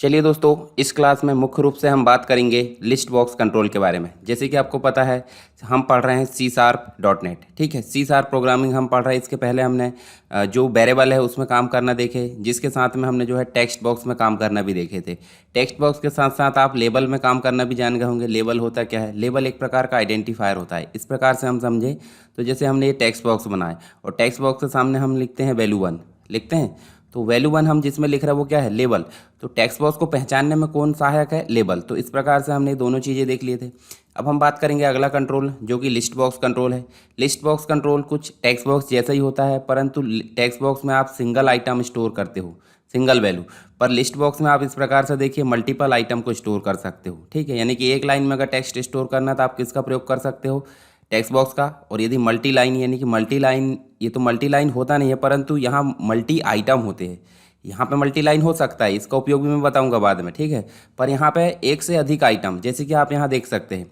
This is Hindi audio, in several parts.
चलिए दोस्तों, इस क्लास में मुख्य रूप से हम बात करेंगे लिस्ट बॉक्स कंट्रोल के बारे में। जैसे कि आपको पता है, हम पढ़ रहे हैं C#.NET। ठीक है, C# प्रोग्रामिंग हम पढ़ रहे हैं। इसके पहले हमने जो वेरिएबल है उसमें काम करना देखे, जिसके साथ में हमने जो है टेक्स्ट बॉक्स में काम करना भी देखे थे। टेक्स्ट बॉक्स के साथ साथ आप लेबल में काम करना भी जान गए होंगे। लेबल होता क्या है? लेबल एक प्रकार का आइडेंटिफायर होता है। इस प्रकार से हम समझें तो जैसे हमने ये टेक्स्ट बॉक्स बनाए और टेक्स्ट बॉक्स के सामने हम लिखते हैं वैल्यू 1 लिखते हैं, तो वैल्यू 1 हम जिसमें लिख रहे हैं वो क्या है? लेबल। तो टेक्स्ट बॉक्स को पहचानने में कौन सहायक है? लेबल। तो इस प्रकार से हमने दोनों चीज़ें देख लिए थे। अब हम बात करेंगे अगला कंट्रोल, जो कि लिस्ट बॉक्स कंट्रोल है। लिस्ट बॉक्स कंट्रोल कुछ टेक्स्ट बॉक्स जैसा ही होता है, परंतु टेक्स्ट बॉक्स में आप सिंगल आइटम स्टोर करते हो, सिंगल वैल्यू। पर लिस्ट बॉक्स में आप इस प्रकार से देखिए मल्टीपल आइटम को स्टोर कर सकते हो। ठीक है, यानी कि एक लाइन में अगर टेक्स्ट स्टोर करना है तो आप किसका प्रयोग कर सकते हो? टेक्स्ट बॉक्स का। और यदि मल्टी लाइन, यानी कि मल्टी लाइन, ये तो मल्टी लाइन होता नहीं है परंतु यहाँ मल्टी आइटम होते हैं। यहाँ पे मल्टी लाइन हो सकता है, इसका उपयोग भी मैं बताऊंगा बाद में। ठीक है, पर यहाँ पे एक से अधिक आइटम, जैसे कि आप यहाँ देख सकते हैं।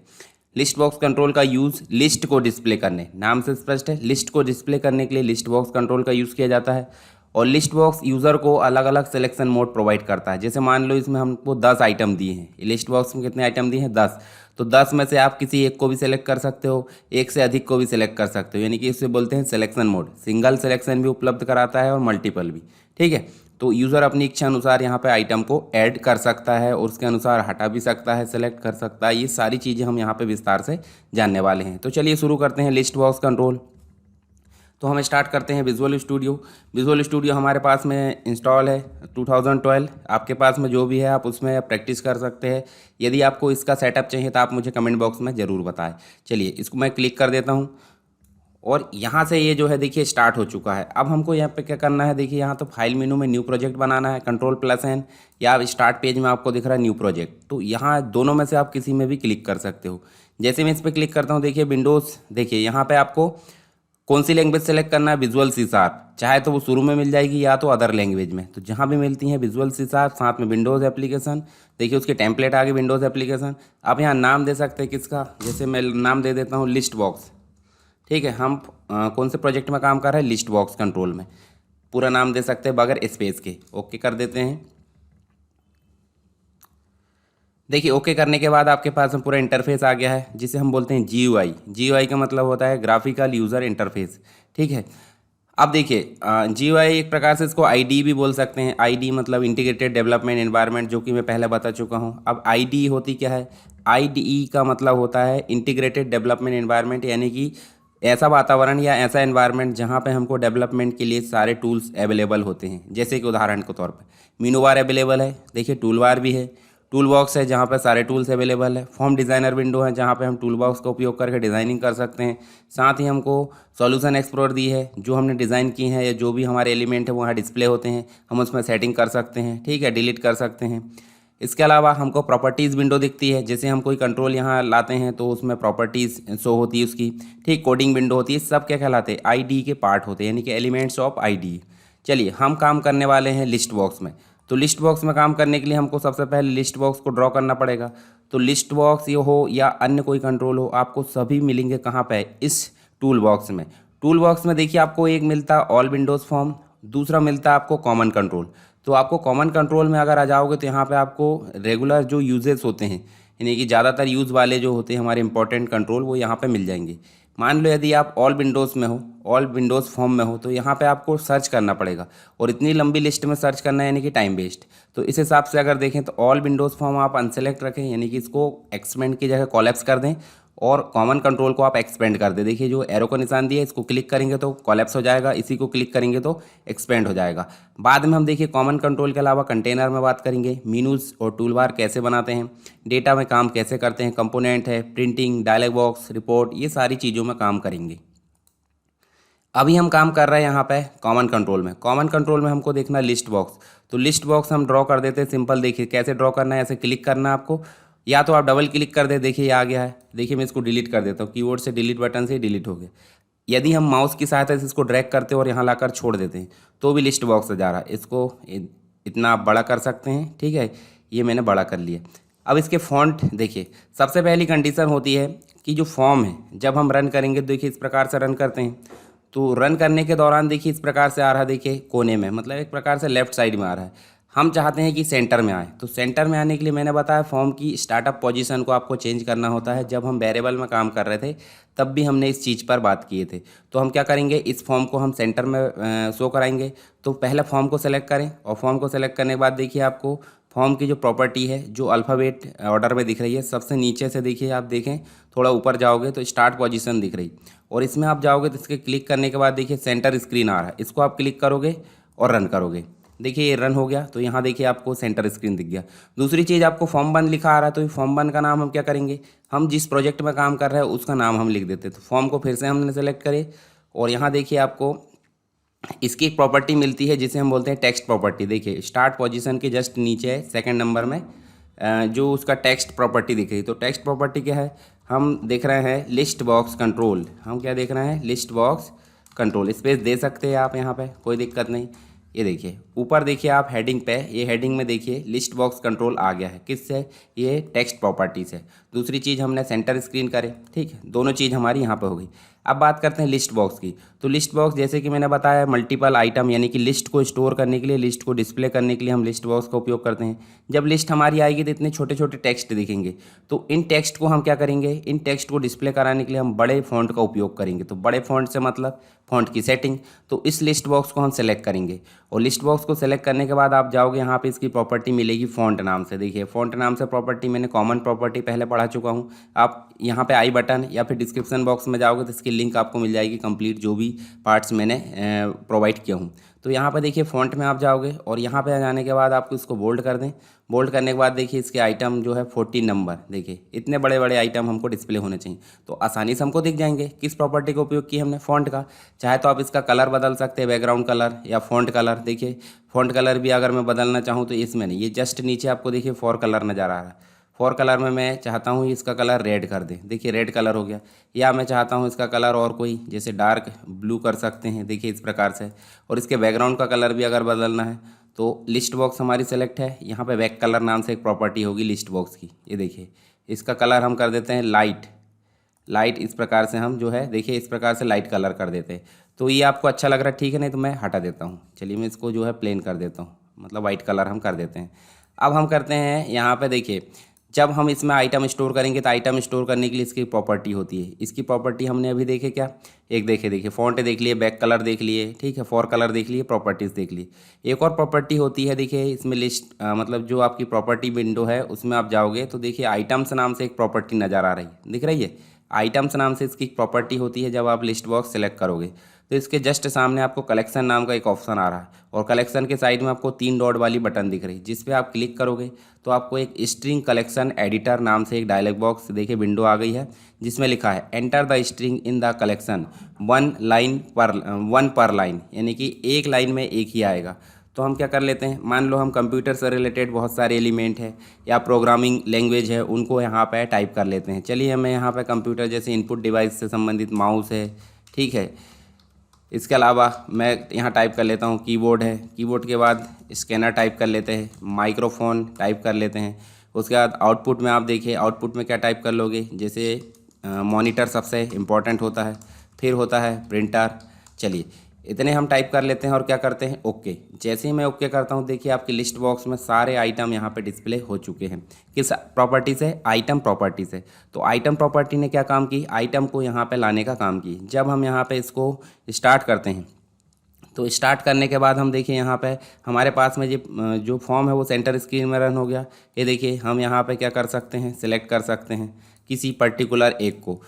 लिस्ट बॉक्स कंट्रोल का यूज़ लिस्ट को डिस्प्ले करने, नाम से स्पष्ट है, लिस्ट को डिस्प्ले करने के लिए लिस्ट बॉक्स कंट्रोल का यूज़ किया जाता है। और लिस्ट बॉक्स यूज़र को अलग अलग सिलेक्शन मोड प्रोवाइड करता है। जैसे मान लो इसमें हमको 10 आइटम दिए हैं, लिस्ट बॉक्स में कितने आइटम दिए हैं? 10। तो 10 में से आप किसी एक को भी सिलेक्ट कर सकते हो, एक से अधिक को भी सिलेक्ट कर सकते हो, यानी कि इसे बोलते हैं सिलेक्शन मोड। सिंगल सिलेक्शन भी उपलब्ध कराता है और मल्टीपल भी। ठीक है, तो यूज़र अपनी इच्छा अनुसार यहाँ पे आइटम को ऐड कर सकता है और उसके अनुसार हटा भी सकता है, सेलेक्ट कर सकता है। ये सारी चीज़ें हम यहाँ पे विस्तार से जानने वाले हैं। तो चलिए शुरू करते हैं लिस्ट बॉक्स कंट्रोल। तो हम स्टार्ट करते हैं विजुअल स्टूडियो। विजुअल स्टूडियो हमारे पास में इंस्टॉल है 2012। आपके पास में जो भी है आप उसमें प्रैक्टिस कर सकते हैं। यदि आपको इसका सेटअप चाहिए तो आप मुझे कमेंट बॉक्स में ज़रूर बताएं। चलिए इसको मैं क्लिक कर देता हूँ और यहाँ से ये जो है देखिए स्टार्ट हो चुका है। अब हमको यहाँ पे क्या करना है? देखिए यहाँ तो फाइल मेनू में न्यू प्रोजेक्ट बनाना है, Ctrl+N, या आप स्टार्ट पेज में आपको दिख रहा है न्यू प्रोजेक्ट। तो यहाँ दोनों में से आप किसी में भी क्लिक कर सकते हो। जैसे मैं इस पर क्लिक करता हूँ, देखिए विंडोज़, देखिए यहाँ पे आपको कौन सी लैंग्वेज सेलेक्ट करना है? Visual C#। चाहे तो वो शुरू में मिल जाएगी या तो अदर लैंग्वेज में, तो जहाँ भी मिलती हैं विजुअल C#, साथ में विंडोज़ एप्लीकेशन। देखिए उसके टेम्पलेट आ गए विंडोज़ एप्लीकेशन। आप यहाँ नाम दे सकते हैं किसका, जैसे मैं नाम दे देता हूँ लिस्ट बॉक्स। ठीक है, हम कौन से प्रोजेक्ट में काम कर रहे हैं? लिस्ट बॉक्स कंट्रोल में। पूरा नाम दे सकते हैं बगैर स्पेस के। ओके कर देते हैं। देखिए ओके करने के बाद आपके पास में पूरा इंटरफेस आ गया है, जिसे हम बोलते हैं GUI। GUI का मतलब होता है ग्राफिकल यूज़र इंटरफेस। ठीक है, अब देखिए GUI एक प्रकार से इसको IDE भी बोल सकते हैं। IDE मतलब इंटीग्रेटेड डेवलपमेंट एनवायरनमेंट, जो कि मैं पहले बता चुका हूँ। अब IDE होती क्या है? IDE का मतलब होता है इंटीग्रेटेड डेवलपमेंट एनवायरनमेंट, यानी कि ऐसा वातावरण या ऐसा एनवायरनमेंट जहाँ पे हमको डेवलपमेंट के लिए सारे टूल्स अवेलेबल होते हैं। जैसे कि उदाहरण के तौर पे मीनू बार अवेलेबल है, देखिए टूल बार भी है, टूल बॉक्स है जहाँ पर सारे टूल्स अवेलेबल है, फॉर्म डिज़ाइनर विंडो है जहाँ पे हम टूल बॉक्स का उपयोग करके डिज़ाइनिंग कर सकते हैं। साथ ही हमको सॉल्यूशन एक्सप्लोरर दी है, जो हमने डिज़ाइन की है या जो भी हमारे एलिमेंट है वहाँ डिस्प्ले होते हैं, हम उसमें सेटिंग कर सकते हैं। ठीक है, डिलीट कर सकते हैं। इसके अलावा हमको प्रॉपर्टीज़ विंडो दिखती है, जैसे हम कोई कंट्रोल यहाँ लाते हैं तो उसमें प्रॉपर्टीज़ शो होती है उसकी। ठीक, कोडिंग विंडो होती है। सब क्या कहलाते हैं? IDE के पार्ट होते हैं, यानी कि एलिमेंट्स ऑफ IDE। चलिए हम काम करने वाले हैं लिस्ट बॉक्स में। तो लिस्ट बॉक्स में काम करने के लिए हमको सबसे पहले लिस्ट बॉक्स को ड्रॉ करना पड़ेगा। तो लिस्ट बॉक्स ये हो या अन्य कोई कंट्रोल हो, आपको सभी मिलेंगे कहाँ पे? इस टूल बॉक्स में। टूल बॉक्स में देखिए आपको एक मिलता है ऑल विंडोज़ फॉर्म, दूसरा मिलता है आपको कॉमन कंट्रोल। तो आपको कॉमन कंट्रोल में अगर आ जाओगे तो यहाँ पे आपको रेगुलर जो यूजेस होते हैं, यानी कि ज़्यादातर यूज़ वाले जो होते हैं हमारे इंपॉर्टेंट कंट्रोल, वो यहाँ पे मिल जाएंगे। मान लो यदि आप ऑल विंडोज़ में हो, ऑल विंडोज़ फॉर्म में हो, तो यहाँ पे आपको सर्च करना पड़ेगा और इतनी लंबी लिस्ट में सर्च करना है, यानी कि टाइम वेस्ट। तो इस हिसाब से अगर देखें तो ऑल विंडोज़ फॉर्म आप अनसेलेक्ट रखें, यानी कि इसको एक्सपेंड की जगह कोलैप्स कर दें, और कॉमन कंट्रोल को आप एक्सपेंड कर दें। देखिए जो एरो का निशान दिया है, इसको क्लिक करेंगे तो कोलैप्स हो जाएगा, इसी को क्लिक करेंगे तो एक्सपेंड हो जाएगा। बाद में हम देखिए कॉमन कंट्रोल के अलावा कंटेनर में बात करेंगे, मीनूज़ और टूल बार कैसे बनाते हैं, डेटा में काम कैसे करते हैं, कंपोनेंट है, प्रिंटिंग, डायलॉग बॉक्स, रिपोर्ट, ये सारी चीज़ों में काम करेंगे। अभी हम काम कर रहे हैं यहाँ पे कॉमन कंट्रोल में। कॉमन कंट्रोल में हमको देखना लिस्ट बॉक्स। तो लिस्ट बॉक्स हम ड्रॉ कर देते हैं सिंपल। देखिए कैसे ड्रॉ करना है, ऐसे क्लिक करना है आपको, या तो आप डबल क्लिक कर दे। देखिए ये आ गया है। देखिए मैं इसको डिलीट कर देता हूँ, कीबोर्ड से डिलीट बटन से डिलीट हो गया। यदि हम माउस की सहायता से इसको ड्रैग करते हैं और यहाँ लाकर छोड़ देते हैं तो भी लिस्ट बॉक्स से जा रहा है। इसको इतना आप बड़ा कर सकते हैं। ठीक है, ये मैंने बड़ा कर लिया। अब इसके फॉन्ट देखिए, सबसे पहली कंडीशन होती है कि जो फॉर्म है जब हम रन करेंगे, देखिए इस प्रकार से रन करते हैं तो रन करने के दौरान देखिए इस प्रकार से आ रहा है। देखिए कोने में, मतलब एक प्रकार से लेफ्ट साइड में आ रहा है। हम चाहते हैं कि सेंटर में आए। तो सेंटर में आने के लिए मैंने बताया फॉर्म की स्टार्टअप पोजीशन को आपको चेंज करना होता है। जब हम वेरिएबल में काम कर रहे थे तब भी हमने इस चीज़ पर बात किए थे। तो हम क्या करेंगे, इस फॉर्म को हम सेंटर में शो कराएंगे। तो पहले फॉर्म को सेलेक्ट करें और फॉर्म को सेलेक्ट करने के बाद देखिए आपको फॉर्म की जो प्रॉपर्टी है जो अल्फ़ाबेट ऑर्डर में दिख रही है, सबसे नीचे से देखिए आप देखें थोड़ा ऊपर जाओगे तो स्टार्ट पोजीशन दिख रही, और इसमें आप जाओगे तो इसके क्लिक करने के बाद देखिए सेंटर स्क्रीन आ रहा है, इसको आप क्लिक करोगे और रन करोगे। देखिए ये रन हो गया, तो यहाँ देखिए आपको सेंटर स्क्रीन दिख गया। दूसरी चीज़ आपको फॉर्म 1 लिखा आ रहा है, तो फॉर्म 1 का नाम हम क्या करेंगे, हम जिस प्रोजेक्ट में काम कर रहे हैं उसका नाम हम लिख देते हैं। तो फॉर्म को फिर से हमने सेलेक्ट करे और यहाँ देखिए आपको इसकी एक प्रॉपर्टी मिलती है जिसे हम बोलते हैं टेक्स्ट प्रॉपर्टी। देखिए स्टार्ट पोजीशन के जस्ट नीचे है सेकंड नंबर में जो उसका टेक्स्ट प्रॉपर्टी दिख रही है। तो टेक्स्ट प्रॉपर्टी क्या है, हम देख रहे हैं लिस्ट बॉक्स कंट्रोल। हम क्या देख रहे हैं, लिस्ट बॉक्स कंट्रोल। स्पेस दे सकते हैं आप यहाँ पे, कोई दिक्कत नहीं। ये देखिए ऊपर देखिए आप हेडिंग पे, ये हेडिंग में देखिए लिस्ट बॉक्स कंट्रोल आ गया है। किससे, ये टेक्स्ट प्रॉपर्टी से। दूसरी चीज़ हमने सेंटर स्क्रीन करे, ठीक है, दोनों चीज़ हमारी यहाँ पे हो गई। अब बात करते हैं लिस्ट बॉक्स की। तो लिस्ट बॉक्स जैसे कि मैंने बताया मल्टीपल आइटम यानी कि लिस्ट को स्टोर करने के लिए, लिस्ट को डिस्प्ले करने के लिए हम लिस्ट बॉक्स का उपयोग करते हैं। जब लिस्ट हमारी आएगी तो इतने छोटे छोटे टेक्स्ट दिखेंगे, तो इन टेक्स्ट को हम क्या करेंगे, इन टेक्स्ट को डिस्प्ले कराने के लिए हम बड़े फॉन्ट का उपयोग करेंगे। तो बड़े फॉन्ट से मतलब फॉन्ट की सेटिंग। तो इस लिस्ट बॉक्स को हम सेलेक्ट करेंगे और लिस्ट बॉक्स को सेलेक्ट करने के बाद आप जाओगे यहाँ पे, इसकी प्रॉपर्टी मिलेगी फॉन्ट नाम से। देखिए फॉन्ट नाम से प्रॉपर्टी मैंने कॉमन प्रॉपर्टी पहले पढ़ा चुका हूँ। आप यहाँ पे आई बटन या फिर डिस्क्रिप्शन बॉक्स में जाओगे तो इसकी लिंक आपको मिल जाएगी कंप्लीट, जो भी पार्ट्स मैंने प्रोवाइड किया हूँ। तो यहाँ पे देखिए फॉन्ट में आप जाओगे और यहाँ पे आ जाने के बाद आपको इसको बोल्ड कर दें। बोल्ड करने के बाद देखिए इसके आइटम जो है 14 नंबर, देखिए इतने बड़े बड़े आइटम हमको डिस्प्ले होने चाहिए, तो आसानी से हमको दिख जाएंगे। किस प्रॉपर्टी का उपयोग किया हमने, फॉन्ट का। चाहे तो आप इसका कलर बदल सकते हैं, बैकग्राउंड कलर या फॉन्ट कलर। देखिए फॉन्ट कलर भी अगर मैं बदलना चाहूँ तो इसमें नहीं, ये जस्ट नीचे आपको देखिए फॉर कलर नज़र आ रहा है। फॉर कलर में मैं चाहता हूँ इसका कलर रेड कर दें, देखिए रेड कलर हो गया। या मैं चाहता हूँ इसका कलर और कोई जैसे डार्क ब्लू कर सकते हैं, देखिए इस प्रकार से। और इसके बैकग्राउंड का कलर भी अगर बदलना है तो लिस्ट बॉक्स हमारी सेलेक्ट है। यहाँ पे बैक कलर नाम से एक प्रॉपर्टी होगी लिस्ट बॉक्स की, ये देखिए इसका कलर हम कर देते हैं लाइट। लाइट इस प्रकार से हम जो है देखिए इस प्रकार से लाइट कलर कर देते हैं। तो ये आपको अच्छा लग रहा है, ठीक है, नहीं तो मैं हटा देता हूँ। चलिए मैं इसको जो है प्लेन कर देता हूँ, मतलब वाइट कलर हम कर देते हैं। अब हम करते हैं यहाँ पे देखिए, जब हम इसमें आइटम स्टोर करेंगे तो आइटम स्टोर करने के लिए इसकी प्रॉपर्टी होती है। इसकी प्रॉपर्टी हमने अभी देखे क्या, एक देखिए फॉन्ट देख लिए, बैक कलर देख लिए, ठीक है, फॉर कलर देख लिए, प्रॉपर्टीज़ देख लिए। एक और प्रॉपर्टी होती है, देखिए इसमें लिस्ट मतलब जो आपकी प्रॉपर्टी विंडो है उसमें आप जाओगे तो देखिए आइटम्स नाम से एक प्रॉपर्टी नज़र आ रही है, दिख रही है। आइटम्स नाम से इसकी प्रॉपर्टी होती है। जब आप लिस्ट बॉक्स सेलेक्ट करोगे तो इसके जस्ट सामने आपको कलेक्शन नाम का एक ऑप्शन आ रहा है और कलेक्शन के साइड में आपको 3 डॉट वाली बटन दिख रही है, जिस पे आप क्लिक करोगे तो आपको एक स्ट्रिंग कलेक्शन एडिटर नाम से एक डायलॉग बॉक्स देखिए विंडो आ गई है, जिसमें लिखा है enter the string in the collection one पर लाइन, यानी कि एक लाइन में एक ही आएगा। तो हम क्या कर लेते हैं, मान लो हम कंप्यूटर से रिलेटेड बहुत सारे एलिमेंट है या प्रोग्रामिंग लैंग्वेज है उनको यहाँ पे टाइप कर लेते हैं। चलिए हमें यहाँ पे कंप्यूटर जैसे इनपुट डिवाइस से संबंधित माउस है, ठीक है। इसके अलावा मैं यहाँ टाइप कर लेता हूँ कीबोर्ड है, कीबोर्ड के बाद स्कैनर टाइप कर लेते हैं, माइक्रोफोन टाइप कर लेते हैं। उसके बाद आउटपुट में आप देखिए आउटपुट में क्या टाइप कर लोगे, जैसे मॉनिटर सबसे इम्पोर्टेंट होता है, फिर होता है प्रिंटर। चलिए इतने हम टाइप कर लेते हैं और क्या करते हैं, ओके। जैसे ही मैं ओके करता हूँ देखिए आपकी लिस्ट बॉक्स में सारे आइटम यहाँ पे डिस्प्ले हो चुके हैं। किस प्रॉपर्टी से, आइटम प्रॉपर्टी से। तो आइटम प्रॉपर्टी ने क्या काम की, आइटम को यहाँ पे लाने का काम की। जब हम यहाँ पे इसको स्टार्ट करते हैं तो स्टार्ट करने के बाद हम देखिए यहाँ पे हमारे पास में जो फॉर्म है वो सेंटर स्क्रीन में रन हो गया। ये देखिए हम यहाँ पे क्या कर सकते हैं, सिलेक्ट कर सकते हैं किसी पर्टिकुलर एक को।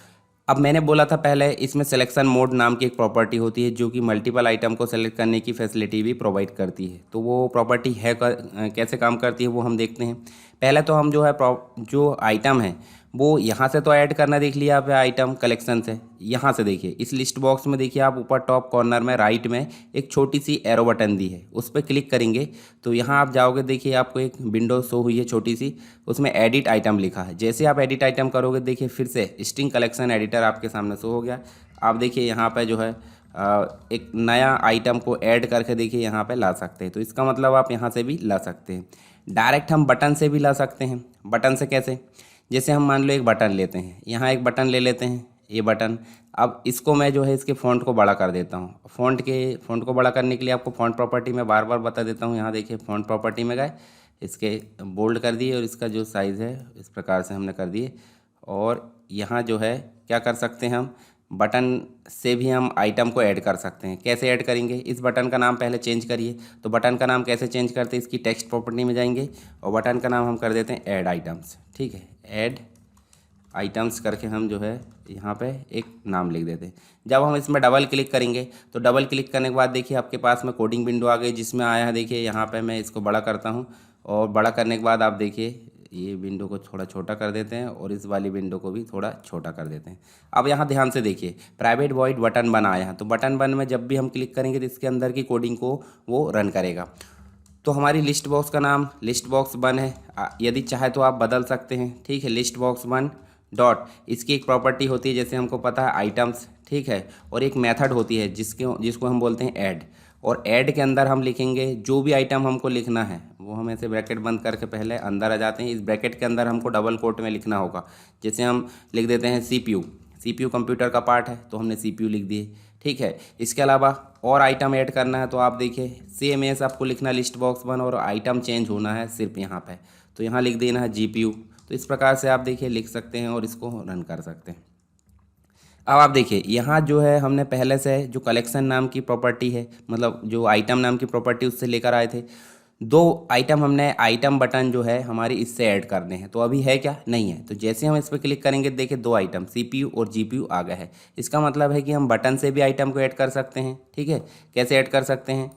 अब मैंने बोला था पहले इसमें सिलेक्शन मोड नाम की एक प्रॉपर्टी होती है जो कि मल्टीपल आइटम को सेलेक्ट करने की फैसिलिटी भी प्रोवाइड करती है। तो वो प्रॉपर्टी है कैसे काम करती है वो हम देखते हैं। पहले तो हम जो है जो आइटम है वो यहाँ से तो ऐड करना देख लिया आप आइटम कलेक्शन से। यहाँ से देखिए इस लिस्ट बॉक्स में देखिए आप ऊपर टॉप कॉर्नर में राइट में एक छोटी सी एरो बटन दी है, उस पर क्लिक करेंगे तो यहाँ आप जाओगे देखिए आपको एक विंडो शो हुई है छोटी सी, उसमें एडिट आइटम लिखा है। जैसे आप एडिट आइटम करोगे देखिए फिर से स्ट्रिंग कलेक्शन एडिटर आपके सामने शो हो गया। आप देखिए यहाँ पर जो है एक नया आइटम को ऐड करके देखिए यहाँ पे ला सकते हैं। तो इसका मतलब आप यहाँ से भी ला सकते हैं। डायरेक्ट हम बटन से भी ला सकते हैं। बटन से कैसे, जैसे हम मान लो एक बटन लेते हैं, यहाँ एक बटन ले लेते हैं, ये बटन। अब इसको मैं जो है इसके फ़ॉन्ट को बड़ा कर देता हूँ। फ़ॉन्ट को बड़ा करने के लिए आपको फ़ॉन्ट प्रॉपर्टी में बार बार बता देता हूँ। यहाँ देखिए फ़ॉन्ट प्रॉपर्टी में गए, इसके बोल्ड कर दिए और इसका जो साइज़ है इस प्रकार से हमने कर दिए। और यहाँ जो है क्या कर सकते हैं, हम बटन से भी हम आइटम को ऐड कर सकते हैं। कैसे ऐड करेंगे, इस बटन का नाम पहले चेंज करिए। तो बटन का नाम कैसे चेंज करते हैं, इसकी टेक्स्ट प्रॉपर्टी में जाएंगे और बटन का नाम हम कर देते हैं ऐड आइटम्स। ठीक है, ऐड आइटम्स करके हम जो है यहाँ पे एक नाम लिख देते हैं। जब हम इसमें डबल क्लिक करेंगे तो डबल क्लिक करने के बाद देखिए आपके पास में कोडिंग विंडो आ गई, जिसमें आया है देखिए यहाँ पे मैं इसको बड़ा करता हूँ। और बड़ा करने के बाद आप देखिए ये विंडो को थोड़ा छोटा कर देते हैं और इस वाली विंडो को भी थोड़ा छोटा कर देते हैं। अब यहाँ ध्यान से देखिए प्राइवेट वॉइड बटन वन आया है, तो बटन वन में जब भी हम क्लिक करेंगे तो इसके अंदर की कोडिंग को वो रन करेगा। तो हमारी लिस्ट बॉक्स का नाम लिस्ट बॉक्स वन है। यदि चाहे तो आप बदल सकते हैं। ठीक है, लिस्ट बॉक्स वन डॉट, इसकी एक प्रॉपर्टी होती है जैसे हमको पता है आइटम्स। ठीक है, और एक मेथड होती है जिसको हम बोलते हैं ऐड। और ऐड के अंदर हम लिखेंगे जो भी आइटम हमको लिखना है वो हम ऐसे ब्रैकेट बंद करके पहले अंदर आ जाते हैं। इस ब्रैकेट के अंदर हमको डबल कोट में लिखना होगा। जैसे हम लिख देते हैं CPU कंप्यूटर का पार्ट है तो हमने CPU लिख दिए। ठीक है, इसके अलावा और आइटम ऐड करना है तो आप देखिए सेम एस आपको लिखना लिस्ट बॉक्स वन और आइटम चेंज होना है सिर्फ यहाँ पे, तो यहाँ लिख देना है GPU। तो इस प्रकार से आप देखिए लिख सकते हैं और इसको रन कर सकते हैं। अब आप देखिए यहाँ जो है हमने पहले से जो कलेक्शन नाम की प्रॉपर्टी है, मतलब जो आइटम नाम की प्रॉपर्टी उससे लेकर आए थे, दो आइटम हमने आइटम बटन जो है हमारी इससे ऐड करने हैं। तो अभी है क्या, नहीं है। तो जैसे हम इस पर क्लिक करेंगे देखिए दो आइटम CPU और GPU आ गया है। इसका मतलब है कि हम बटन से भी आइटम को ऐड कर सकते हैं। ठीक है, कैसे ऐड कर सकते हैं,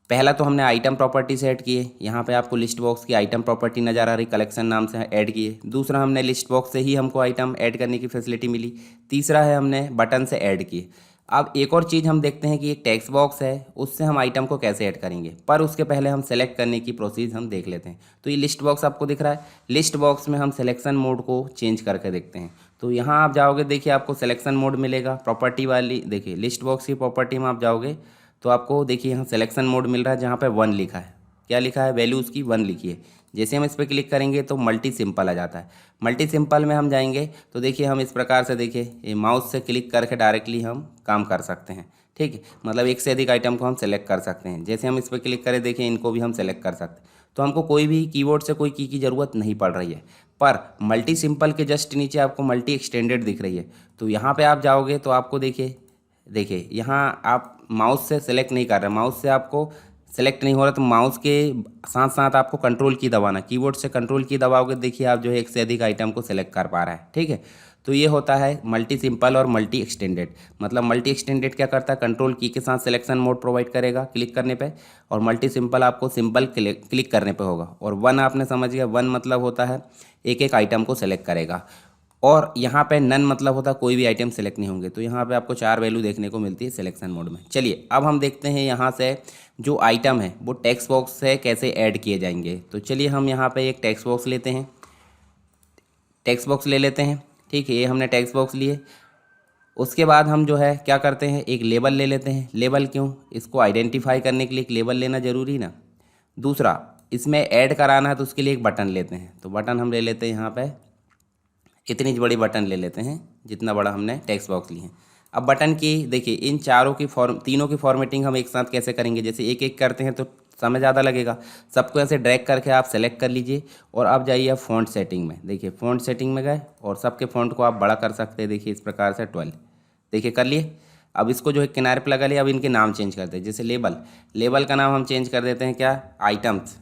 पहला तो हमने आइटम प्रॉपर्टी से ऐड किए। यहाँ पे आपको लिस्ट बॉक्स की आइटम प्रॉपर्टी नज़र आ रही, कलेक्शन नाम से ऐड किए। दूसरा हमने लिस्ट बॉक्स से ही हमको आइटम ऐड करने की फैसिलिटी मिली। तीसरा है हमने बटन से ऐड किए। अब एक और चीज़ हम देखते हैं कि एक टेक्स्ट बॉक्स है, उससे हम आइटम को कैसे ऐड करेंगे, पर उसके पहले हम सेलेक्ट करने की प्रोसीज हम देख लेते हैं। तो ये लिस्ट बॉक्स आपको दिख रहा है, लिस्ट बॉक्स में हम सिलेक्शन मोड को चेंज करके देखते हैं। तो यहाँ आप जाओगे देखिए आपको सिलेक्शन मोड मिलेगा, प्रॉपर्टी वाली देखिए लिस्ट बॉक्स की प्रॉपर्टी में आप जाओगे तो आपको देखिए यहाँ सिलेक्शन मोड मिल रहा है जहाँ पे वन लिखा है। क्या लिखा है, वैल्यू उसकी वन लिखी है। जैसे हम इस पर क्लिक करेंगे तो मल्टी सिंपल आ जाता है। मल्टी सिंपल में हम जाएंगे तो देखिए हम इस प्रकार से देखिए ये माउस से क्लिक करके डायरेक्टली हम काम कर सकते हैं। ठीक है, मतलब एक से अधिक आइटम को हम सेलेक्ट कर सकते हैं। जैसे हम इस पर क्लिक करें देखिए इनको भी हम सेलेक्ट कर सकते हैं। तो हमको कोई भी कीबोर्ड से कोई की ज़रूरत नहीं पड़ रही है। पर मल्टी सिंपल के जस्ट नीचे आपको मल्टी एक्सटेंडेड दिख रही है। तो यहाँ पर आप जाओगे तो आपको देखिए यहाँ आप माउस से सेलेक्ट नहीं कर रहे, माउस से आपको सेलेक्ट नहीं हो रहा, तो माउस के साथ साथ आपको कंट्रोल की दबाना, कीबोर्ड से कंट्रोल की दबाओगे देखिए आप जो है एक से अधिक आइटम को सेलेक्ट कर पा रहा है। ठीक है, तो ये होता है मल्टी सिंपल और मल्टी एक्सटेंडेड। मतलब मल्टी एक्सटेंडेड क्या करता है, कंट्रोल की के साथ सिलेक्शन मोड प्रोवाइड करेगा क्लिक करने पे, और मल्टी सिंपल आपको सिंपल क्लिक करने पे होगा। और वन आपने समझ गया, वन मतलब होता है एक एक आइटम को सेलेक्ट करेगा। और यहाँ पे नन मतलब होता है कोई भी आइटम सेलेक्ट नहीं होंगे। तो यहाँ पे आपको 4 वैल्यू देखने को मिलती है सिलेक्शन मोड में। चलिए अब हम देखते हैं यहाँ से जो आइटम है वो टेक्स्ट बॉक्स से कैसे ऐड किए जाएंगे। तो चलिए हम यहाँ पे एक टेक्स्ट बॉक्स लेते हैं, टेक्स्ट बॉक्स ले लेते हैं। ठीक है, ये हमने टेक्स्ट बॉक्स लिए। उसके बाद हम जो है क्या करते हैं, एक लेबल ले लेते हैं। लेबल क्यों, इसको आइडेंटिफाई करने के लिए एक लेबल लेना ज़रूरी ना। दूसरा इसमें ऐड कराना है तो उसके लिए एक बटन लेते हैं। तो बटन हम ले लेते हैं यहाँ पर इतनी बड़ी बटन ले लेते हैं जितना बड़ा हमने टेक्स्ट बॉक्स लिए हैं। अब बटन की देखिए इन तीनों की फॉर्मेटिंग हम एक साथ कैसे करेंगे, जैसे एक एक करते हैं तो समय ज़्यादा लगेगा। सबको ऐसे ड्रैग करके आप सेलेक्ट कर लीजिए और आप जाइए फ़ॉन्ट सेटिंग में। देखिए फ़ॉन्ट सेटिंग में गए और सबके फ़ॉन्ट को आप बड़ा कर सकते हैं। देखिए इस प्रकार से 12 देखिए कर लिए। अब इसको जो है किनारे पर लगा लिया। अब इनके नाम चेंज करते हैं। जैसे लेबल का नाम हम चेंज कर देते हैं क्या, आइटम्स।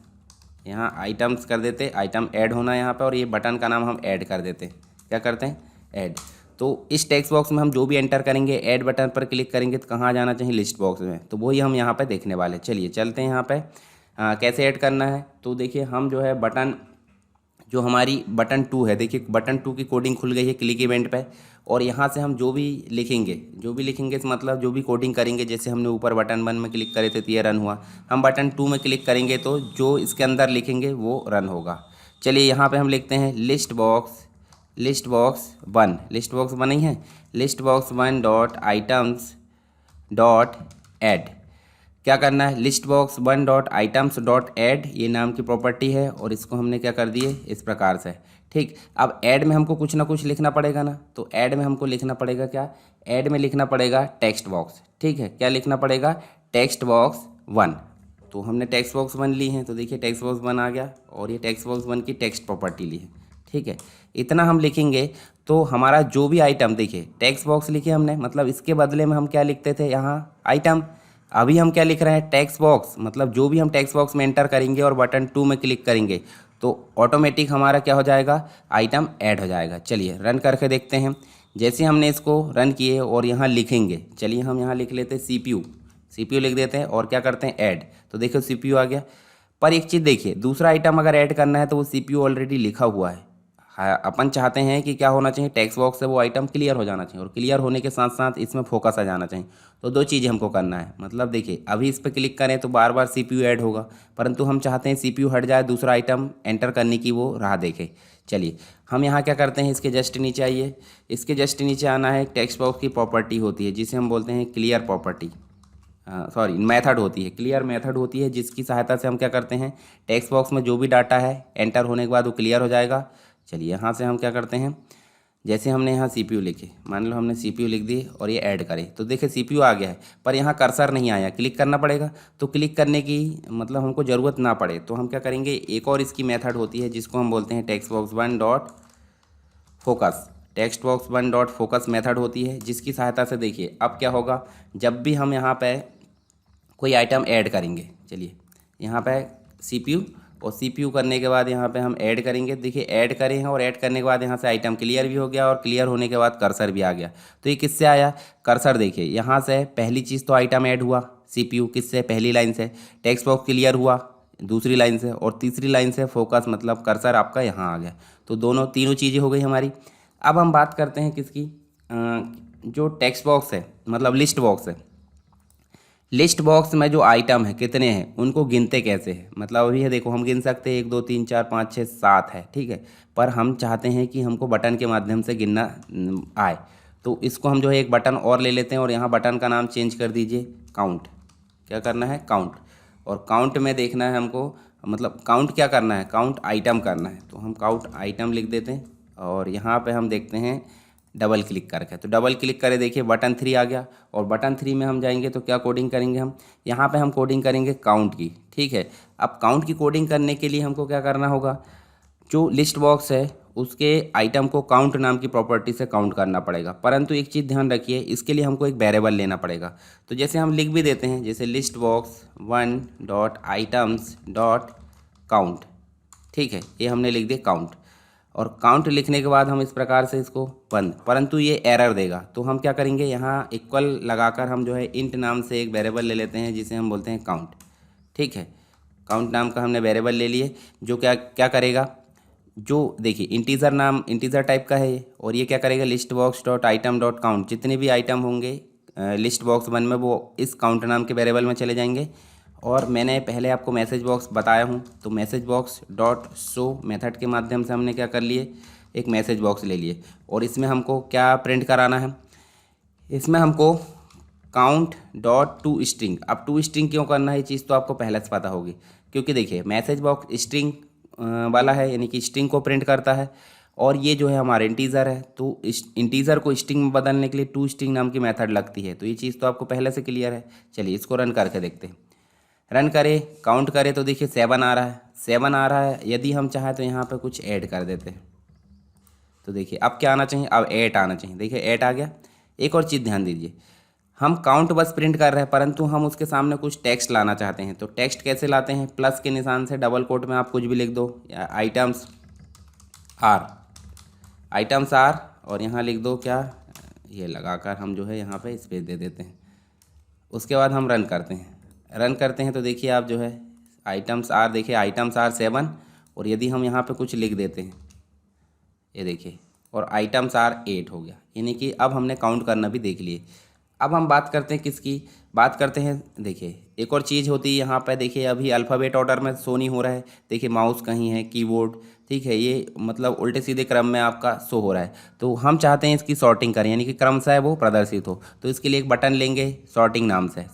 यहाँ आइटम्स कर देते, आइटम ऐड होना यहाँ पर, और ये बटन का नाम हम ऐड कर देते हैं। क्या करते हैं, ऐड। तो इस टेक्स्ट बॉक्स में हम जो भी एंटर करेंगे ऐड बटन पर क्लिक करेंगे तो कहाँ जाना चाहिए, लिस्ट बॉक्स में। तो वही हम यहाँ पे देखने वाले। चलिए चलते हैं यहाँ पे कैसे ऐड करना है। तो देखिए हम जो है बटन जो हमारी बटन 2 है, देखिए बटन 2 की कोडिंग खुल गई है क्लिक इवेंट पे। और यहाँ से हम जो भी लिखेंगे मतलब जो भी कोडिंग करेंगे, जैसे हमने ऊपर बटन 1 में क्लिक करे थे तो ये रन हुआ। हम बटन 2 में क्लिक करेंगे तो जो इसके अंदर लिखेंगे वो रन होगा। चलिए यहाँ पर हम लिखते हैं लिस्ट बॉक्स 1 ही है, list box 1 dot items dot add. क्या करना है, list box 1 dot items dot add, ये नाम की प्रॉपर्टी है और इसको हमने क्या कर दिए इस प्रकार से। ठीक। अब ऐड में हमको कुछ ना कुछ लिखना पड़ेगा ना, तो ऐड में हमको लिखना पड़ेगा क्या, ऐड में लिखना पड़ेगा टेक्स्ट बॉक्स। ठीक है, क्या लिखना पड़ेगा, टेक्स्ट बॉक्स 1। तो हमने टेक्स्ट बॉक्स 1 ली है, तो देखिए टेक्स्ट बॉक्स 1 आ गया और ये टेक्स्ट बॉक्स 1 की टेक्स्ट प्रॉपर्टी ली है। ठीक है, इतना हम लिखेंगे तो हमारा जो भी आइटम, देखिए टेक्स्ट बॉक्स लिखे हमने, मतलब इसके बदले में हम क्या लिखते थे यहाँ आइटम। अभी हम क्या लिख रहे हैं, टेक्स्ट बॉक्स, मतलब जो भी हम टेक्स्ट बॉक्स में एंटर करेंगे और बटन 2 में क्लिक करेंगे तो ऑटोमेटिक हमारा क्या हो जाएगा, आइटम ऐड हो जाएगा। चलिए रन करके देखते हैं। जैसे हमने इसको रन किए और यहाँ लिखेंगे, चलिए हम यहाँ लिख लेते हैं CPU लिख देते हैं और क्या करते हैं ऐड, तो देखो CPU आ गया। पर एक चीज़ देखिए, दूसरा आइटम अगर ऐड करना है तो वो CPU ऑलरेडी लिखा हुआ है। हाँ, अपन चाहते हैं कि क्या होना चाहिए, टेक्स्ट बॉक्स से वो आइटम क्लियर हो जाना चाहिए और क्लियर होने के साथ साथ इसमें फोकस आ जाना चाहिए। तो दो चीज़ें हमको करना है, मतलब देखिए अभी इस पर क्लिक करें तो बार बार CPU ऐड होगा, परंतु हम चाहते हैं CPU हट जाए, दूसरा आइटम एंटर करने की वो राह देखे। चलिए हम यहाँ क्या करते हैं, इसके जस्ट नीचे आइए, इसके जस्ट नीचे आना है, टेक्स्ट बॉक्स की प्रॉपर्टी होती है जिसे हम बोलते हैं क्लियर प्रॉपर्टी, सॉरी मेथड होती है, क्लियर मेथड होती है, जिसकी सहायता से हम क्या करते हैं, टेक्स्ट बॉक्स में जो भी डाटा है एंटर होने के बाद वो क्लियर हो जाएगा। चलिए यहाँ से हम क्या करते हैं, जैसे हमने यहाँ CPU लिखे, मान लो हमने CPU लिख दी और ये ऐड करें तो देखिए CPU आ गया है, पर यहाँ कर्सर नहीं आया, क्लिक करना पड़ेगा। तो क्लिक करने की मतलब हमको ज़रूरत ना पड़े तो हम क्या करेंगे, एक और इसकी मेथड होती है जिसको हम बोलते हैं text box 1 dot focus, text box 1 dot focus method होती है, जिसकी सहायता से देखिए अब क्या होगा, जब भी हम यहाँ पे कोई आइटम ऐड करेंगे, चलिए यहाँ पे CPU और CPU करने के बाद यहाँ पे हम ऐड करेंगे, देखिए ऐड करें हैं और ऐड करने के बाद यहाँ से आइटम क्लियर भी हो गया और क्लियर होने के बाद कर्सर भी आ गया। तो ये किससे आया, कर्सर, देखिए यहाँ से पहली चीज़ तो आइटम ऐड हुआ, CPU किससे, पहली लाइन से, टेक्स्ट बॉक्स क्लियर हुआ दूसरी लाइन से, और तीसरी लाइन से फोकस मतलब कर्सर आपका यहाँ आ गया। तो तीनों चीज़ें हो गई हमारी। अब हम बात करते हैं किसकी, जो टेक्स्ट बॉक्स है मतलब लिस्ट बॉक्स है, लिस्ट बॉक्स में जो आइटम है कितने हैं उनको गिनते कैसे हैं, मतलब अभी है देखो हम गिन सकते हैं 1 2 3 4 5 6 7 है, ठीक है, पर हम चाहते हैं कि हमको बटन के माध्यम से गिनना आए, तो इसको हम जो है एक बटन और ले लेते हैं और यहाँ बटन का नाम चेंज कर दीजिए काउंट। क्या करना है, काउंट, और काउंट में देखना है हमको, मतलब काउंट क्या करना है, काउंट आइटम करना है, तो हम काउंट आइटम लिख देते हैं और यहाँ पे हम देखते हैं डबल क्लिक करके, तो डबल क्लिक करें, देखिए बटन 3 आ गया और बटन 3 में हम जाएंगे तो क्या कोडिंग करेंगे हम, यहाँ पे हम कोडिंग करेंगे काउंट की। ठीक है, अब काउंट की कोडिंग करने के लिए हमको क्या करना होगा, जो लिस्ट बॉक्स है उसके आइटम को काउंट नाम की प्रॉपर्टी से काउंट करना पड़ेगा, परंतु एक चीज़ ध्यान रखिए, इसके लिए हमको एक वेरिएबल लेना पड़ेगा। तो जैसे हम लिख भी देते हैं, जैसे list box 1 dot items dot count, ठीक है, ये हमने लिख दिया काउंट, और काउंट लिखने के बाद हम इस प्रकार से इसको बंद, परंतु ये एरर देगा, तो हम क्या करेंगे, यहाँ इक्वल लगाकर हम जो है इंट नाम से एक वेरिएबल ले लेते हैं जिसे हम बोलते हैं काउंट। ठीक है, काउंट नाम का हमने वेरिएबल ले लिए, जो क्या क्या करेगा, जो देखिए इंटीजर नाम, इंटीजर टाइप का है ये, और ये क्या करेगा, list box dot item dot count, जितने भी आइटम होंगे लिस्ट बॉक्स 1 में वो इस काउंट नाम के वेरिएबल में चले जाएंगे। और मैंने पहले आपको मैसेज बॉक्स बताया हूँ, तो message box dot show method के माध्यम से हमने क्या कर लिए, एक मैसेज बॉक्स ले लिए, और इसमें हमको क्या प्रिंट कराना है, इसमें हमको काउंट डॉट टू स्ट्रिंग। अब टू स्ट्रिंग क्यों करना है, ये चीज़ तो आपको पहले से पता होगी, क्योंकि देखिए मैसेज बॉक्स स्ट्रिंग वाला है, यानी कि स्ट्रिंग को प्रिंट करता है, और ये जो है हमारा इंटीजर है, तो इस इंटीजर को स्ट्रिंग में बदलने के लिए टू स्ट्रिंग नाम की मेथड लगती है। तो ये चीज़ तो आपको पहले से क्लियर है। चलिए इसको रन करके देखते हैं, रन करें, काउंट करें तो देखिए 7 आ रहा है, 7 आ रहा है। यदि हम चाहें तो यहाँ पे कुछ ऐड कर देते हैं, तो देखिए अब क्या आना चाहिए, अब 8 आना चाहिए, देखिए 8 आ गया। एक और चीज़ ध्यान दीजिए, हम काउंट बस प्रिंट कर रहे हैं, परंतु हम उसके सामने कुछ टेक्स्ट लाना चाहते हैं, तो टेक्स्ट कैसे लाते हैं, प्लस के निशान से डबल कोट में आप कुछ भी लिख दो, या आइटम्स आर, और यहाँ लिख दो क्या, ये लगाकर हम जो है यहाँ पे स्पेस दे देते हैं। उसके बाद हम रन करते हैं तो देखिए आप जो है आइटम्स आर, देखिए आइटम्स आर 7, और यदि हम यहाँ पे कुछ लिख देते हैं, ये देखिए, और आइटम्स आर 8 हो गया, यानी कि अब हमने काउंट करना भी देख लिए। अब हम बात करते हैं किसकी, बात करते हैं, देखिए एक और चीज़ होती है यहाँ पे, देखिए अभी अल्फ़ाबेट ऑर्डर में शो नहीं हो रहा है, देखिए माउस कहीं है, कीबोर्ड, ठीक है, ये मतलब उल्टे सीधे क्रम में आपका शो हो रहा है, तो हम चाहते हैं इसकी सॉर्टिंग करें, यानी कि क्रम से है वो प्रदर्शित हो, तो इसके लिए एक बटन लेंगे सॉर्टिंग नाम से,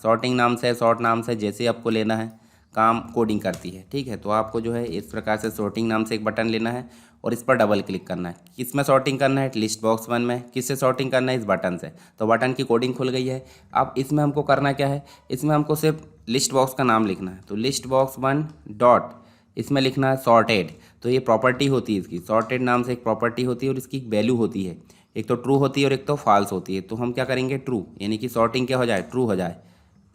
शॉर्ट नाम से जैसे आपको लेना है, काम कोडिंग करती है। ठीक है, तो आपको जो है इस प्रकार से सॉर्टिंग नाम से एक बटन लेना है और इस पर डबल क्लिक करना है। किस में सॉर्टिंग करना है? लिस्ट बॉक्स 1 में। किससे सॉर्टिंग करना है? इस बटन से। तो बटन की कोडिंग खुल गई है। अब इसमें हमको करना क्या है? इसमें हमको सिर्फ लिस्ट बॉक्स का नाम लिखना है। तो लिस्ट बॉक्स 1 डॉट इसमें लिखना है सॉर्टेड। तो ये प्रॉपर्टी होती है इसकी, सॉर्टेड नाम से एक प्रॉपर्टी होती है और इसकी वैल्यू होती है, एक तो ट्रू होती है और एक तो फॉल्स होती है। तो हम क्या करेंगे? ट्रू, यानी कि सॉर्टिंग क्या हो जाए? ट्रू हो जाए।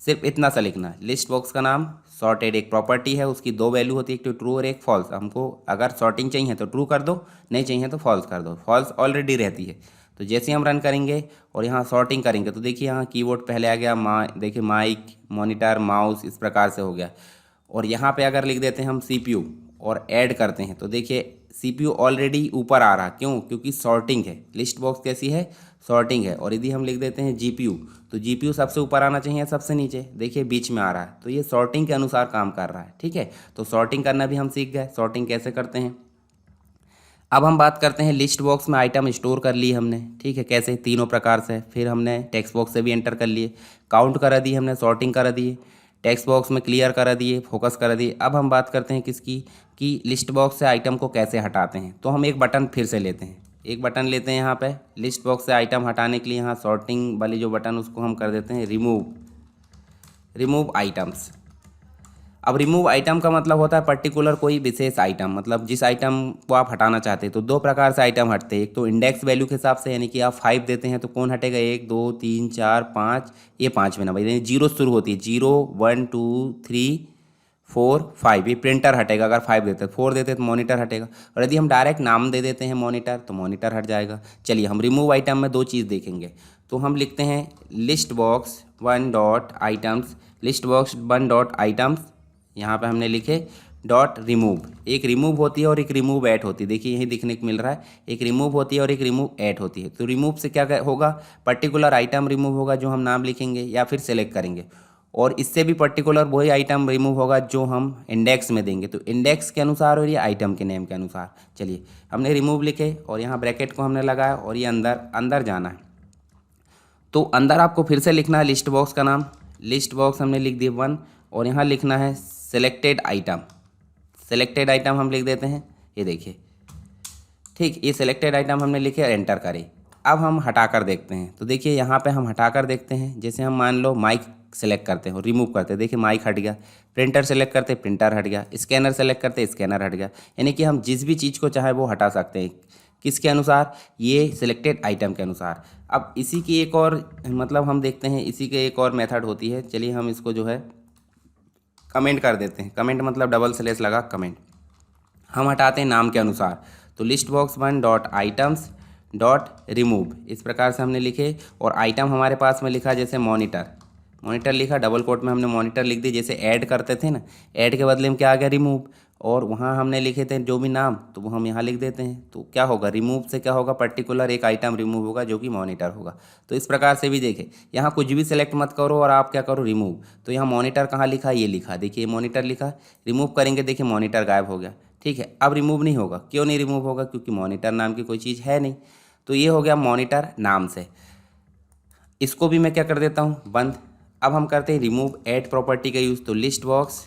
सिर्फ इतना सा लिखना है। लिस्ट बॉक्स का नाम सॉर्टेड एक प्रॉपर्टी है, उसकी दो वैल्यू होती है, एक तो ट्रू और एक फॉल्स। हमको अगर सॉर्टिंग चाहिए तो ट्रू कर दो, नहीं चाहिए तो फॉल्स कर दो। फॉल्स ऑलरेडी रहती है। तो जैसे ही हम रन करेंगे और यहाँ सॉर्टिंग करेंगे तो देखिए यहाँ कीबोर्ड पहले आ गया, देखिए माइक, मॉनिटर, माउस, इस प्रकार से हो गया। और यहाँ पे अगर लिख देते हैं हम सीपीयू और ऐड करते हैं तो देखिए सीपीयू ऑलरेडी ऊपर आ रहा। क्यों? क्योंकि सॉर्टिंग है। लिस्ट बॉक्स कैसी है? सॉर्टिंग है। और यदि हम लिख देते हैं जीपीयू तो जीपीयू सबसे ऊपर आना चाहिए, सबसे नीचे, देखिए बीच में आ रहा है। तो ये सॉर्टिंग के अनुसार काम कर रहा है। ठीक है, तो सॉर्टिंग करना भी हम सीख गए, सॉर्टिंग कैसे करते हैं। अब हम बात करते हैं लिस्ट बॉक्स में आइटम स्टोर कर लिए हमने। ठीक है, कैसे? तीनों प्रकार से। फिर हमने टेक्स्ट बॉक्स से भी एंटर कर लिए, काउंट करा दिए हमने, सॉर्टिंग करा दिए, टेक्स्ट बॉक्स में क्लियर करा दिए, फोकस करा दिए। अब हम बात करते हैं किसकी, कि लिस्ट बॉक्स से आइटम को कैसे हटाते हैं। तो हम एक बटन फिर से लेते हैं, एक बटन लेते हैं यहाँ पे लिस्ट बॉक्स से आइटम हटाने के लिए। यहाँ सॉर्टिंग वाली जो बटन उसको हम कर देते हैं रिमूव आइटम्स। अब रिमूव आइटम का मतलब होता है पर्टिकुलर कोई विशेष आइटम, मतलब जिस आइटम को आप हटाना चाहते हैं। तो दो प्रकार से आइटम हटते हैं, एक तो इंडेक्स वैल्यू के हिसाब से, यानी कि आप 5 देते हैं तो कौन हटेगा? 1 2 3 4 5, ये 5 में ना भाई, जीरो शुरू होती है, 0 1 2 3 4 5, ये प्रिंटर हटेगा अगर 5 देते हैं। 4 देते हैं तो मॉनिटर हटेगा। और यदि हम डायरेक्ट नाम दे देते हैं मॉनिटर तो मॉनिटर हट जाएगा। चलिए हम रिमूव आइटम में दो चीज़ देखेंगे। तो हम लिखते हैं list box 1 dot items, list box 1 dot items, यहाँ पे हमने लिखे डॉट रिमूव। एक रिमूव होती है और एक रिमूव ऐड होती है। देखिए यही दिखने को मिल रहा है, एक रिमूव होती है और एक रिमूव ऐड होती है। तो रिमूव से क्या होगा? पर्टिकुलर आइटम रिमूव होगा जो हम नाम लिखेंगे या फिर सेलेक्ट करेंगे। और इससे भी पर्टिकुलर वही आइटम रिमूव होगा जो हम इंडेक्स में देंगे। तो इंडेक्स के अनुसार और ये आइटम के नेम के अनुसार। चलिए हमने रिमूव लिखे और यहाँ ब्रैकेट को हमने लगाया और ये अंदर जाना है। तो अंदर आपको फिर से लिखना है लिस्ट बॉक्स का नाम। लिस्ट बॉक्स हमने लिख दिया 1 और यहाँ लिखना है सेलेक्टेड आइटम। सेलेक्टेड आइटम हम लिख देते हैं, ये देखिए। ठीक, ये सेलेक्टेड आइटम हमने लिखे और एंटर करें। अब हम हटाकर देखते हैं तो देखिए यहाँ पे हम हटाकर देखते हैं। जैसे हम मान लो माइक सेलेक्ट करते हो, रिमूव करते हैं, देखिए माइक हट गया। प्रिंटर सेलेक्ट करते प्रिंटर हट गया। स्कैनर सेलेक्ट करते स्कैनर हट गया। यानी कि हम जिस भी चीज़ को चाहे वो हटा सकते हैं। किसके अनुसार? ये सिलेक्टेड आइटम के अनुसार। अब इसी की एक और मतलब हम देखते हैं, इसी के एक और मेथड होती है। चलिए हम इसको जो है कमेंट कर देते हैं। कमेंट मतलब डबल स्लैश लगा कमेंट। हम हटाते हैं नाम के अनुसार। तो list box 1 dot items dot remove, इस प्रकार से हमने लिखे। और आइटम हमारे पास में लिखा जैसे मॉनिटर लिखा, डबल कोट में हमने मॉनिटर लिख दी। जैसे ऐड करते थे ना, ऐड के बदले में क्या आ गया? रिमूव। और वहाँ हमने लिखे थे जो भी नाम, तो वो हम यहाँ लिख देते हैं। तो क्या होगा? रिमूव से क्या होगा? पर्टिकुलर एक आइटम रिमूव होगा जो कि मॉनिटर होगा। तो इस प्रकार से भी देखें, यहाँ कुछ भी सिलेक्ट मत करो और आप क्या करो? रिमूव। तो यहाँ मॉनिटर कहाँ लिखा? ये लिखा, देखिए मॉनिटर लिखा। रिमूव करेंगे, देखिए मॉनिटर गायब हो गया। ठीक है, अब रिमूव नहीं होगा। क्यों नहीं रिमूव होगा? क्योंकि मॉनिटर नाम की कोई चीज़ है नहीं। तो ये हो गया मॉनिटर नाम से। इसको भी मैं क्या कर देता हूँ? बंद। अब हम करते हैं रिमूव ऐड प्रॉपर्टी का यूज़। तो list box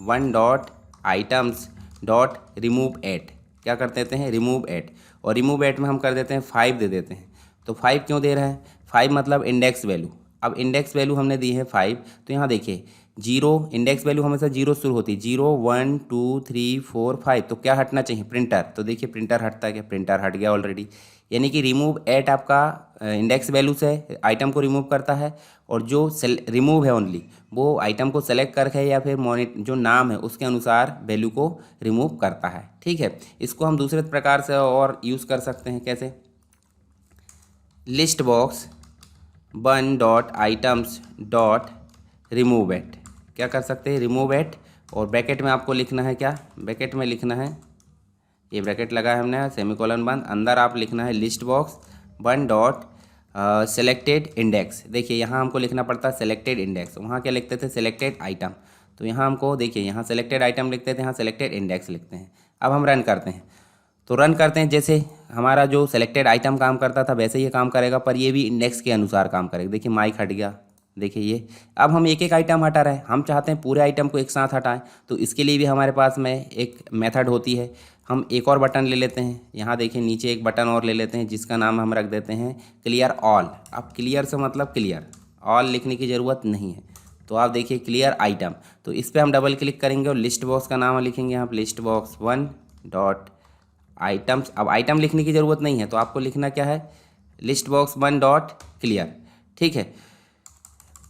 1 dot items dot remove add, क्या कर देते हैं? Remove add. और रिमूव ऐड में हम कर देते हैं 5 दे देते हैं। तो 5 क्यों दे रहे हैं? 5 मतलब इंडेक्स वैल्यू। अब इंडेक्स वैल्यू हमने दी है 5। तो यहाँ देखिए 0, इंडेक्स वैल्यू हमेशा 0 शुरू होती है। 0 1 2 3 4 5, तो क्या हटना चाहिए? प्रिंटर। तो देखिए प्रिंटर हटता है क्या? प्रिंटर हट गया ऑलरेडी। यानी कि रिमूव एट आपका इंडेक्स वैल्यू से आइटम को रिमूव करता है। और जो रिमूव है ओनली वो आइटम को सेलेक्ट करके या फिर जो नाम है उसके अनुसार वैल्यू को रिमूव करता है। ठीक है, इसको हम दूसरे प्रकार से और यूज़ कर सकते हैं। कैसे? List box 1 dot items dot remove at, क्या कर सकते हैं? Remove eight. और ब्रैकेट में आपको लिखना है क्या? ब्रैकेट में लिखना है, ये ब्रैकेट लगा है हमने, सेमीकोलन बंद। अंदर आप लिखना है list box 1 dot selected index. देखिए यहाँ हमको लिखना पड़ता है सेलेक्टेड इंडेक्स, वहाँ क्या लिखते थे? Selected item. तो यहाँ हमको देखिए यहाँ सेलेक्टेड आइटम लिखते थे, यहाँ सेलेक्टेड इंडेक्स लिखते हैं। अब हम रन करते हैं तो रन करते हैं, जैसे हमारा जो सेलेक्टेड आइटम काम करता था वैसे ये काम करेगा, पर ये भी इंडेक्स के अनुसार काम करेगा। देखिए माइक हट गया, देखिए ये अब हम एक एक आइटम हटा रहे हैं, हम चाहते हैं पूरे आइटम को एक साथ हटाएं, तो इसके लिए भी हमारे पास में एक मेथड होती है। हम एक और बटन ले लेते हैं, यहाँ देखिए नीचे एक बटन और ले लेते हैं जिसका नाम हम रख देते हैं क्लियर ऑल। अब क्लियर से मतलब क्लियर, ऑल लिखने की ज़रूरत नहीं है। तो आप देखिए क्लियर आइटम, तो इस पर हम डबल क्लिक करेंगे और लिस्ट बॉक्स का नाम लिखेंगे यहाँ लिस्ट बॉक्स 1 डॉट आइटम्स। अब आइटम लिखने की ज़रूरत नहीं है, तो आपको लिखना क्या है, लिस्ट बॉक्स 1 डॉट क्लियर। ठीक है,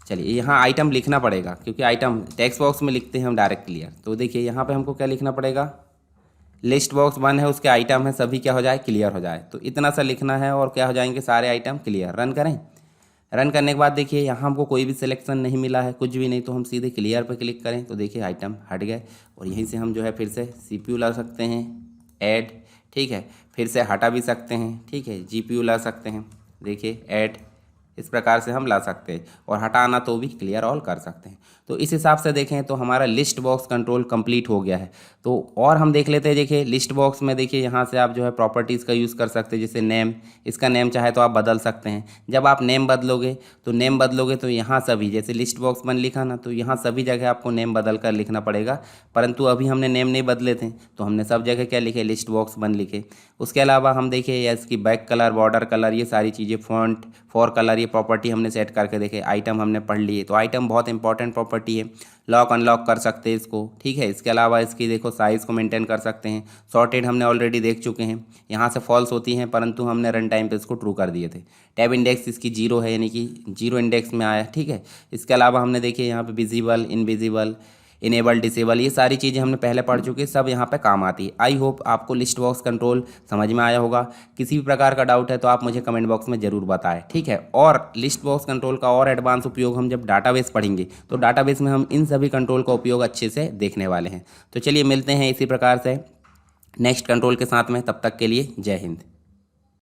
चलिए यहाँ आइटम लिखना पड़ेगा क्योंकि आइटम टेक्स्ट बॉक्स में लिखते हैं हम डायरेक्ट क्लियर। तो देखिए यहाँ पे हमको क्या लिखना पड़ेगा, लिस्ट बॉक्स 1 है, उसके आइटम है सभी क्या हो जाए, क्लियर हो जाए। तो इतना सा लिखना है और क्या हो जाएंगे सारे आइटम क्लियर। रन करें, रन करने के बाद देखिए यहाँ हमको कोई भी सिलेक्शन नहीं मिला है, कुछ भी नहीं, तो हम सीधे क्लियर पर क्लिक करें तो देखिए आइटम हट गए। और यहीं से हम जो है फिर से CPU ला सकते हैं ऐड, ठीक है, फिर से हटा भी सकते हैं, ठीक है, GPU ला सकते हैं, देखिए ऐड, इस प्रकार से हम ला सकते हैं। और हटाना तो भी क्लियर ऑल कर सकते हैं। तो इस हिसाब से देखें तो हमारा लिस्ट बॉक्स कंट्रोल कंप्लीट हो गया है। तो और हम देख लेते हैं, देखिए लिस्ट बॉक्स में देखिए यहाँ से आप जो है प्रॉपर्टीज़ का यूज़ कर सकते हैं, जैसे नेम, इसका नेम चाहे तो आप बदल सकते हैं। जब आप नेम बदलोगे तो यहाँ सभी, जैसे लिस्ट बॉक्स 1 लिखा ना, तो यहाँ सभी जगह आपको नेम बदल कर लिखना पड़ेगा। परंतु अभी हमने नेम नहीं बदले थे तो हमने सब जगह क्या लिखे, लिस्ट बॉक्स 1 लिखे। उसके अलावा हम देखिए इसकी बैक कलर, बॉर्डर कलर, ये सारी चीज़ें, फॉन्ट, फॉर कलर, ये प्रॉपर्टी हमने सेट करके देखे। आइटम हमने पढ़ लिए, तो आइटम बहुत इंपॉर्टेंट प्रॉपर्टी है, लॉक अनलॉक कर सकते हैं इसको, ठीक है। इसके अलावा इसकी देखो साइज़ को मेंटेन कर सकते हैं। सॉर्टेड हमने ऑलरेडी देख चुके हैं, यहाँ से फॉल्स होती हैं परंतु हमने रन टाइम पे इसको ट्रू कर दिए थे। टैब इंडेक्स इसकी 0 है, यानी कि 0 इंडेक्स में आया, ठीक है। इसके अलावा हमने देखिए यहाँ पे विजिबल, इनविजिबल, इनेबल, डिसेबल, ये सारी चीज़ें हमने पहले पढ़ चुके हैं, सब यहाँ पे काम आती है। आई होप आपको लिस्ट बॉक्स कंट्रोल समझ में आया होगा। किसी भी प्रकार का डाउट है तो आप मुझे कमेंट बॉक्स में ज़रूर बताएं, ठीक है। और लिस्ट बॉक्स कंट्रोल का और एडवांस उपयोग हम जब डाटाबेस पढ़ेंगे तो डाटाबेस में हम इन सभी कंट्रोल का उपयोग अच्छे से देखने वाले हैं। तो चलिए मिलते हैं इसी प्रकार से नेक्स्ट कंट्रोल के साथ में, तब तक के लिए जय हिंद।